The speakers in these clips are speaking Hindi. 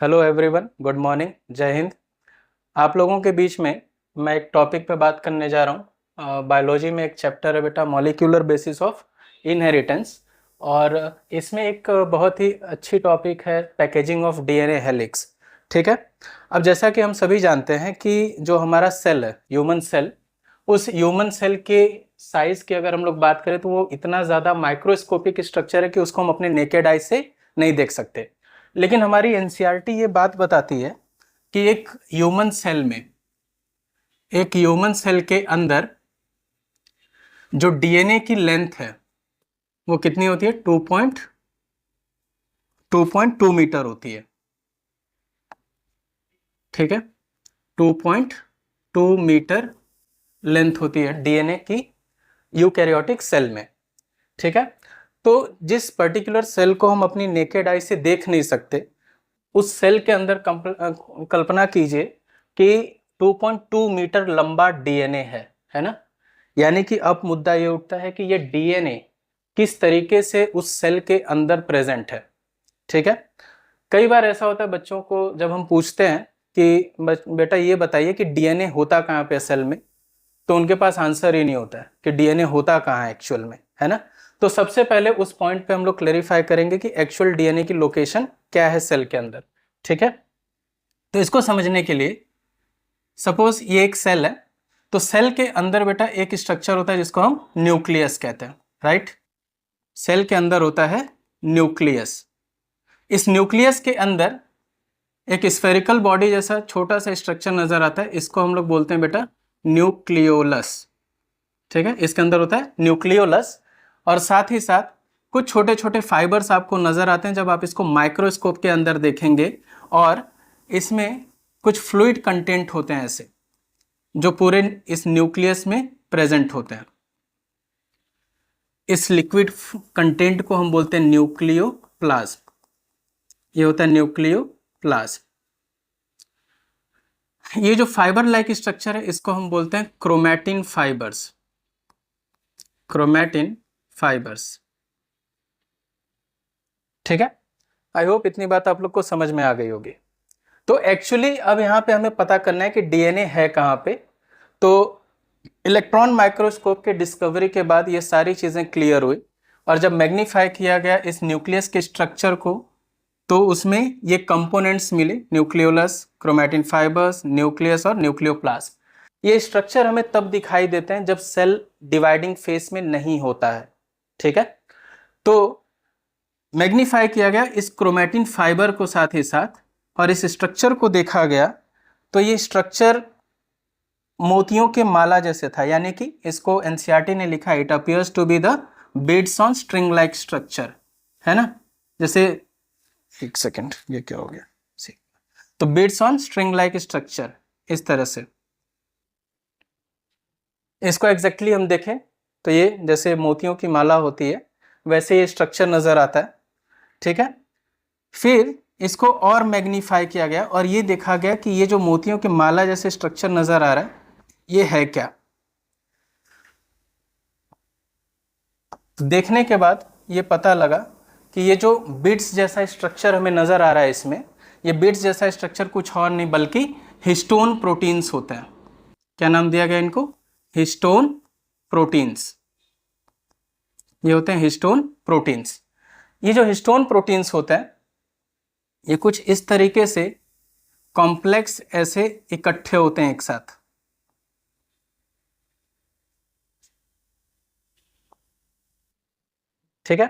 हेलो एवरीवन, गुड मॉर्निंग, जय हिंद। आप लोगों के बीच में मैं एक टॉपिक पे बात करने जा रहा हूँ। बायोलॉजी में एक चैप्टर है बेटा, मॉलिक्यूलर बेसिस ऑफ इनहेरिटेंस। और इसमें एक बहुत ही अच्छी टॉपिक है, पैकेजिंग ऑफ डीएनए हेलिक्स। ठीक है। अब जैसा कि हम सभी जानते हैं कि जो हमारा सेल है, ह्यूमन सेल, उस ह्यूमन सेल के साइज की अगर हम लोग बात करें तो वो इतना ज़्यादा माइक्रोस्कोपिक स्ट्रक्चर है कि उसको हम अपने नेकेड आई से नहीं देख सकते। लेकिन हमारी एनसीईआरटी ये बात बताती है कि एक ह्यूमन सेल के अंदर जो डीएनए की लेंथ है वो कितनी होती है? 2.2 मीटर होती है। ठीक है, 2.2 मीटर लेंथ होती है डीएनए की यूकैरियोटिक सेल में। ठीक है। तो जिस पर्टिकुलर सेल को हम अपनी नेकेड आई से देख नहीं सकते, उस सेल के अंदर कल्पना कीजिए कि 2.2 मीटर लंबा डीएनए है ना। यानी कि अब मुद्दा ये उठता है कि ये डीएनए किस तरीके से उस सेल के अंदर प्रेजेंट है। ठीक है। कई बार ऐसा होता है, बच्चों को जब हम पूछते हैं कि बेटा ये बताइए कि डीएनए होता कहाँ पे सेल में, तो उनके पास आंसर ही नहीं होता है कि डीएनए होता कहाँ है एक्चुअल में, है ना। तो सबसे पहले उस पॉइंट पे हम लोग क्लेरिफाई करेंगे कि एक्चुअल डीएनए की लोकेशन क्या है सेल के अंदर। ठीक है। तो इसको समझने के लिए सपोज ये एक सेल है, तो सेल के अंदर बेटा एक स्ट्रक्चर होता है जिसको हम न्यूक्लियस कहते हैं, राइट। सेल के अंदर होता है न्यूक्लियस। इस न्यूक्लियस के अंदर एक स्फेरिकल बॉडी जैसा छोटा सा स्ट्रक्चर नजर आता है, इसको हम लोग बोलते हैं बेटा न्यूक्लियोलस। ठीक है, इसके अंदर होता है न्यूक्लियोलस। और साथ ही साथ कुछ छोटे छोटे फाइबर्स आपको नजर आते हैं जब आप इसको माइक्रोस्कोप के अंदर देखेंगे, और इसमें कुछ फ्लूइड कंटेंट होते हैं ऐसे, जो पूरे इस न्यूक्लियस में प्रेजेंट होते हैं। इस लिक्विड कंटेंट को हम बोलते हैं न्यूक्लियोप्लाज्म। ये होता है न्यूक्लियोप्लाज्म। ये जो फाइबर लाइक स्ट्रक्चर है इसको हम बोलते हैं क्रोमैटिन फाइबर्स। Chromatin fibres. ठीक है। आई होप इतनी बात आप लोग को समझ में आ गई होगी। तो एक्चुअली अब यहाँ पे हमें पता करना है कि डीएनए है कहाँ पे। तो इलेक्ट्रॉन माइक्रोस्कोप के डिस्कवरी के बाद ये सारी चीज़ें क्लियर हुई, और जब मैग्नीफाई किया गया इस न्यूक्लियस के स्ट्रक्चर को, तो उसमें ये कंपोनेंट्स मिले, न्यूक्लियोलस, क्रोमैटिन फाइबर्स, न्यूक्लियस और न्यूक्लियोप्लाज्म। ये स्ट्रक्चर हमें तब दिखाई देते हैं जब सेल डिवाइडिंग फेस में नहीं होता है। ठीक है। तो मैग्नीफाई किया गया इस क्रोमैटिन फाइबर को साथ ही साथ, और इस स्ट्रक्चर को देखा गया, तो ये स्ट्रक्चर मोतियों के माला जैसे था। यानी कि इसको एनसीईआरटी ने लिखा, it appears to be the beads on string like structure, है ना। जैसे एक सेकेंड, ये क्या हो गया, तो beads on string like structure इस तरह से। इसको एग्जैक्टली हम देखें तो ये जैसे मोतियों की माला होती है वैसे ये स्ट्रक्चर नजर आता है। ठीक है। फिर इसको और मैग्नीफाई किया गया और ये देखा गया कि ये जो मोतियों की माला जैसे स्ट्रक्चर नजर आ रहा है ये है क्या। तो देखने के बाद ये पता लगा कि ये जो बीड्स जैसा स्ट्रक्चर हमें नजर आ रहा है इसमें, ये बीड्स जैसा स्ट्रक्चर कुछ और नहीं बल्कि हिस्टोन प्रोटीन्स होते हैं। क्या नाम दिया गया इनको? Histone proteins. ये होते हैं हिस्टोन प्रोटीन्स। ये जो हिस्टोन प्रोटीन्स होते हैं ये कुछ इस तरीके से कॉम्प्लेक्स ऐसे इकट्ठे होते हैं एक साथ। ठीक है।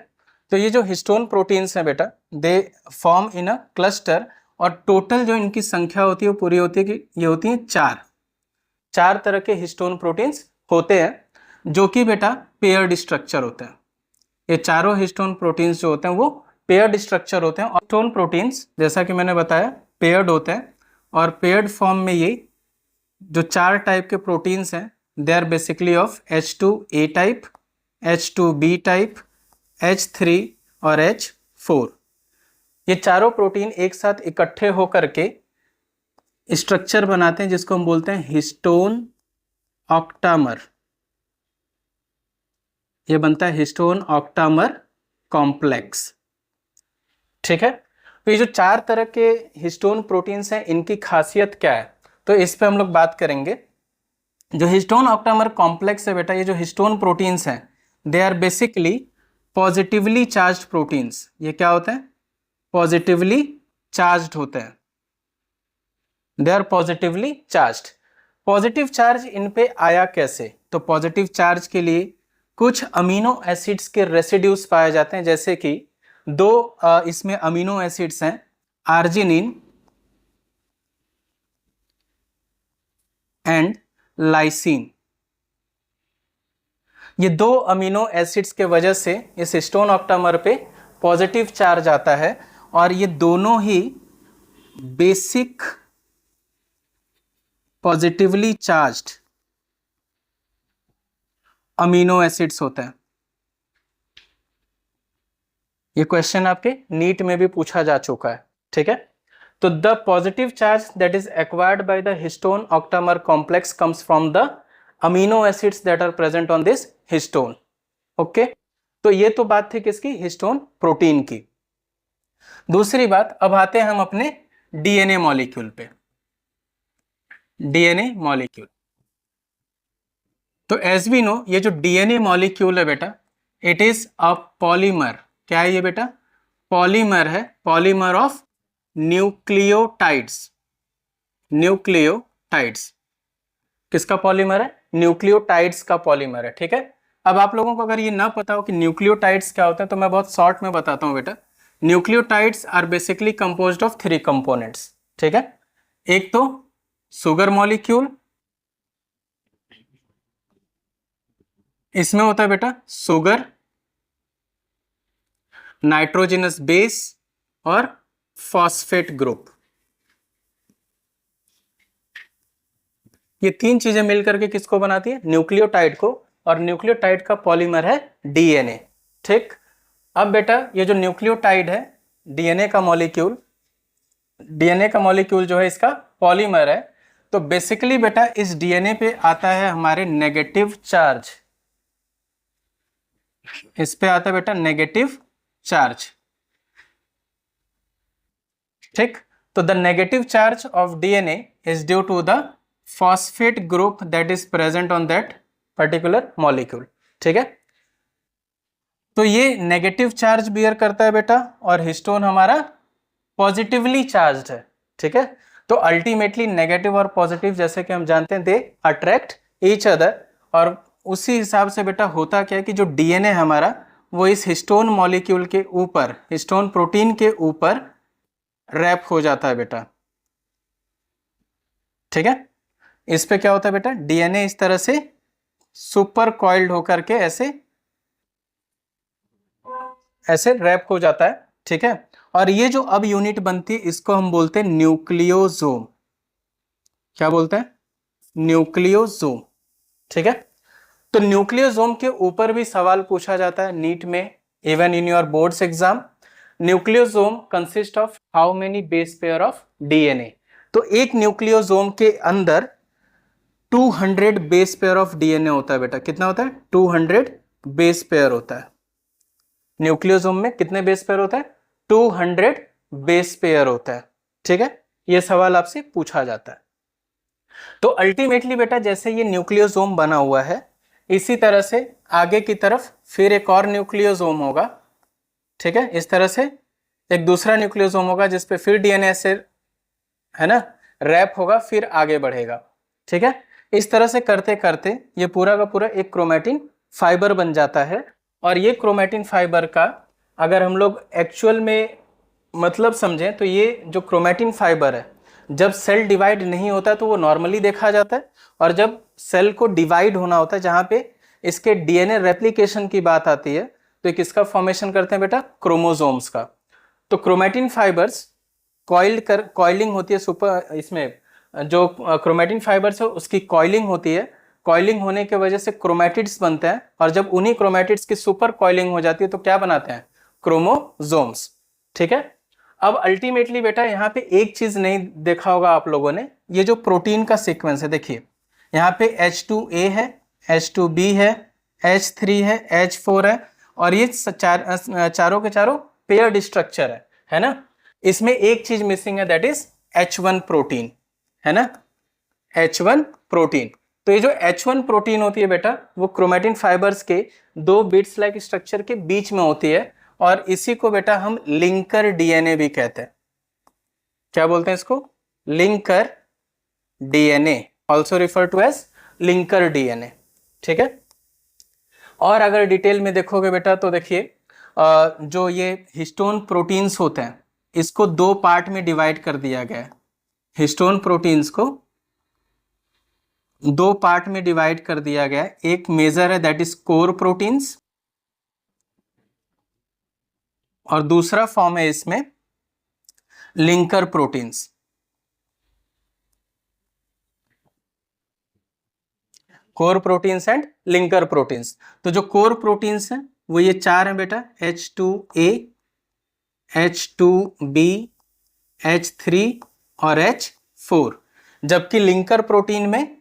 तो ये जो हिस्टोन प्रोटीन्स हैं बेटा, they form in a cluster, और टोटल जो इनकी संख्या होती है वो पूरी होती है कि ये होती है चार तरह के हिस्टोन प्रोटीन्स होते हैं, जो कि बेटा पेयर्ड स्ट्रक्चर होते हैं। ये चारों हिस्टोन प्रोटीन्स जो होते हैं वो पेयर्ड स्ट्रक्चर होते हैं। और हिस्टोन प्रोटीन्स जैसा कि मैंने बताया पेयर्ड होते हैं, और पेयर्ड फॉर्म में ये जो चार टाइप के प्रोटीन्स हैं they are basically of H2A type, H2B type, H3 और H4। ये चारों प्रोटीन एक साथ इकट्ठे होकर के स्ट्रक्चर बनाते हैं जिसको हम बोलते हैं हिस्टोन ऑक्टामर। ये बनता है हिस्टोन ऑक्टामर कॉम्प्लेक्स। ठीक है। तो ये जो 4 तरह के हिस्टोन प्रोटीन्स हैं, इनकी खासियत क्या है, तो इस पे हम लोग बात करेंगे। जो हिस्टोन ऑक्टामर कॉम्प्लेक्स है बेटा, ये जो हिस्टोन प्रोटीन्स हैं, they are basically positively charged proteins. ये क्या होते हैं? पॉजिटिवली चार्ज्ड होते हैं, they are positively charged. Positive charge इन पे आया कैसे? तो पॉजिटिव चार्ज के लिए कुछ अमीनो एसिड्स के रेसिड्यूज पाए जाते हैं, जैसे कि इसमें अमीनो एसिड्स हैं, आर्जिनिन एंड लाइसिन। ये 2 अमीनो एसिड्स के वजह से इस हिस्टोन ऑक्टामर पे पॉजिटिव चार्ज आता है, और ये दोनों ही basic positively charged amino acids होते हैं। ये क्वेश्चन आपके नीट में भी पूछा जा चुका है, ठीक है। तो the positive charge that is acquired by the histone octamer complex comes from the amino acids that are present on this histone. Okay, तो ये तो बात थी किसकी? हिस्टोन प्रोटीन की। दूसरी बात, अब आते हैं हम अपने डीएनए मॉलिक्यूल पे। डीएनए मॉलिक्यूल, तो एज वी नो, ये जो डीएनए मॉलिक्यूल है बेटा, इट इज अ पॉलीमर। क्या है ये बेटा? पॉलीमर है, पॉलीमर ऑफ न्यूक्लियोटाइड्स। न्यूक्लियोटाइड्स किसका पॉलीमर है? न्यूक्लियोटाइड्स का पॉलीमर है, ठीक है। अब आप लोगों को अगर ये ना पता हो कि न्यूक्लियोटाइड्स क्या होता है, तो मैं बहुत शॉर्ट में बताता हूं बेटा। Nucleotides are basically composed of 3 components, ठीक है। एक तो सुगर मॉलिक्यूल, इसमें होता है बेटा सुगर, नाइट्रोजनस बेस और फॉस्फेट ग्रुप। ये 3 चीजें मिलकर के किसको बनाती है? न्यूक्लियोटाइड को, और न्यूक्लियोटाइड का पॉलीमर है डीएनए, ठीक। अब बेटा ये जो न्यूक्लियोटाइड है, डीएनए का मॉलिक्यूल, जो है इसका पॉलीमर है। तो बेसिकली बेटा इस डीएनए पे आता है हमारे नेगेटिव चार्ज, इस पे आता है बेटा नेगेटिव चार्ज, ठीक। तो the negative charge of DNA is due to the phosphate group that is present on that particular molecule, ठीक है। तो ये नेगेटिव चार्ज बियर करता है बेटा, और हिस्टोन हमारा पॉजिटिवली चार्ज्ड है, ठीक है। तो अल्टीमेटली नेगेटिव और पॉजिटिव, जैसे कि हम जानते हैं, दे अट्रैक्ट ईच अदर, और उसी हिसाब से बेटा होता क्या है कि जो डीएनए हमारा, वो इस हिस्टोन मॉलिक्यूल के ऊपर, हिस्टोन प्रोटीन के ऊपर रैप हो जाता है बेटा, ठीक है। इस पे क्या होता है बेटा? डीएनए इस तरह से सुपर कॉइल्ड होकर के ऐसे रैप हो जाता है, ठीक है। और ये जो अब यूनिट बनती है, इसको हम बोलते हैं न्यूक्लियोसोम। क्या बोलते हैं? न्यूक्लियोसोम, ठीक है। तो न्यूक्लियोसोम के ऊपर भी सवाल पूछा जाता है नीट में, even in your boards exam. Nucleosome consist of how many base pair of DNA? तो एक न्यूक्लियोसोम के अंदर 200 बेस पेयर ऑफ डीएनए होता है बेटा। कितना होता है? 200 बेस पेयर होता है। न्यूक्लियोसोम में कितने बेस पेयर होता है? 200 बेस पेयर होता है, ठीक है। यह सवाल आपसे पूछा जाता है। तो अल्टीमेटली बेटा जैसे ये न्यूक्लियोसोम बना हुआ है, इसी तरह से आगे की तरफ फिर एक और न्यूक्लियोसोम होगा, ठीक है। इस तरह से एक दूसरा न्यूक्लियोसोम होगा जिसपे फिर डीएनए से, है ना, रैप होगा, फिर आगे बढ़ेगा, ठीक है। इस तरह से करते करते ये पूरा का पूरा एक क्रोमैटिन फाइबर बन जाता है। और ये क्रोमैटिन फाइबर का अगर हम लोग एक्चुअल में मतलब समझें, तो ये जो क्रोमैटिन फाइबर है, जब सेल डिवाइड नहीं होता है तो वो नॉर्मली देखा जाता है, और जब सेल को डिवाइड होना होता है, जहाँ पे इसके डीएनए रेप्लिकेशन की बात आती है, तो किसका फॉर्मेशन करते हैं बेटा? क्रोमोसोम्स का। तो क्रोमैटिन फाइबर्स कॉइलिंग होती है सुपर, इसमें जो क्रोमैटिन फाइबर्स है उसकी कॉइलिंग होती है। कॉइलिंग होने की वजह से क्रोमैटिड्स बनते हैं, और जब उन्हीं क्रोमैटिड्स की सुपर कॉइलिंग हो जाती है तो क्या बनाते हैं? क्रोमोसोम्स, ठीक है। अब अल्टीमेटली बेटा यहाँ पे एक चीज नहीं देखा होगा आप लोगों ने, ये जो प्रोटीन का सीक्वेंस है, देखिए यहाँ पे H2A है, H2B है, H3 है, H4 है, और ये चारों के चारों पेयर्ड स्ट्रक्चर है ना। इसमें एक चीज मिसिंग है, दैट इज H1 प्रोटीन, है ना, H1 प्रोटीन। तो ये जो H1 प्रोटीन होती है बेटा, वो क्रोमेटिन फाइबर्स के दो बिट्स लाइक स्ट्रक्चर के बीच में होती है, और इसी को बेटा हम लिंकर डीएनए भी कहते हैं। क्या बोलते हैं इसको? Linker DNA, also refer to as linker DNA, ठीक है। और अगर डिटेल में देखोगे बेटा तो देखिए, जो ये हिस्टोन प्रोटीन्स होते हैं, इसको दो पार्ट में डिवाइड कर दिया गया है। हिस्टोन प्रोटीन्स को दो पार्ट में डिवाइड कर दिया गया है। एक मेजर है दैट इज कोर प्रोटीन्स, और दूसरा फॉर्म है इसमें linker proteins. Core proteins and linker proteins. तो जो कोर प्रोटीन्स हैं वो ये चार हैं बेटा, H2A, H2B, H3 और H4। जबकि लिंकर प्रोटीन में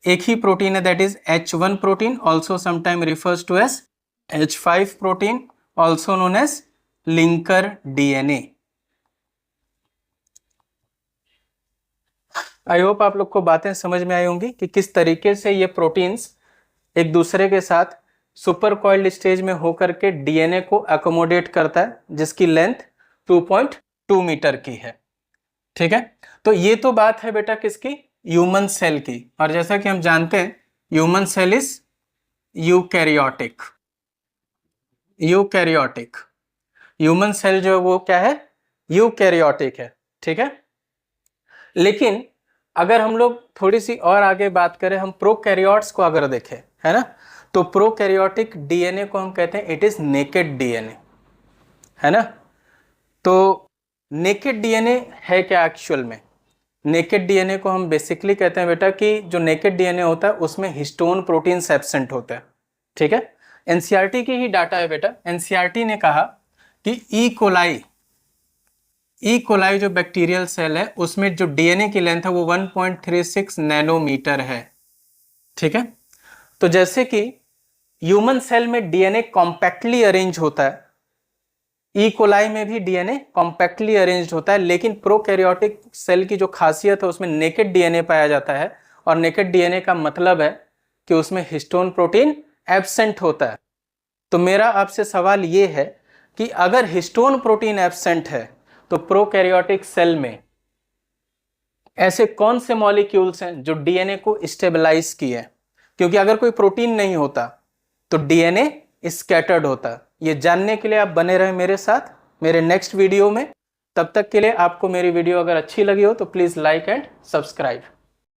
एक ही प्रोटीन है that is H1 protein, also sometime refers to as H5 protein, also known as linker DNA. I hope आप लोग को बातें समझ में आई होंगी कि किस तरीके से ये प्रोटीन्स एक दूसरे के साथ सुपर कॉइल्ड स्टेज में होकर के डीएनए को अकोमोडेट करता है, जिसकी लेंथ 2.2 मीटर की है, ठीक है। तो ये तो बात है बेटा किसकी? ह्यूमन सेल की। और जैसा कि हम जानते हैं human cell is eukaryotic. Eukaryotic human cell जो है वो क्या है? यूकैरियोटिक है, ठीक है। लेकिन अगर हम लोग थोड़ी सी और आगे बात करें, हम प्रोकैरियोट्स को अगर देखें, है ना, तो प्रोकैरियोटिक डीएनए को हम कहते हैं इट इज नेकेड डीएनए, है ना। तो नेकेड डीएनए है क्या एक्चुअल में? नेकेड डीएनए को हम बेसिकली कहते हैं बेटा कि जो नेकेड डीएनए होता है उसमें हिस्टोन प्रोटीन्स एब्सेंट होता है, ठीक है। एनसीईआरटी की ही डाटा है बेटा। एनसीईआरटी ने कहा कि ई कोलाई जो बैक्टीरियल सेल है उसमें जो डीएनए की लेंथ है वो 1.36 नैनोमीटर है, ठीक है। तो जैसे कि ह्यूमन सेल में डीएनए कॉम्पैक्टली अरेंज होता है, ई कोलाई में भी डीएनए कॉम्पैक्टली अरेंज्ड होता है, लेकिन प्रोकैरियोटिक सेल की जो खासियत है उसमें नेकेड डीएनए पाया जाता है। और नेकेड डीएनए का मतलब है कि उसमें हिस्टोन प्रोटीन एब्सेंट होता है। तो मेरा आपसे सवाल ये है कि अगर हिस्टोन प्रोटीन एब्सेंट है तो प्रोकैरियोटिक सेल में ऐसे कौन से मॉलिक्यूल्स हैं जो डीएनए को स्टेबलाइज किए हैं? क्योंकि अगर कोई प्रोटीन नहीं होता तो डीएनए स्कैटर्ड होता। ये जानने के लिए आप बने रहे मेरे साथ मेरे नेक्स्ट वीडियो में। तब तक के लिए आपको मेरी वीडियो अगर अच्छी लगी हो तो प्लीज लाइक एंड सब्सक्राइब।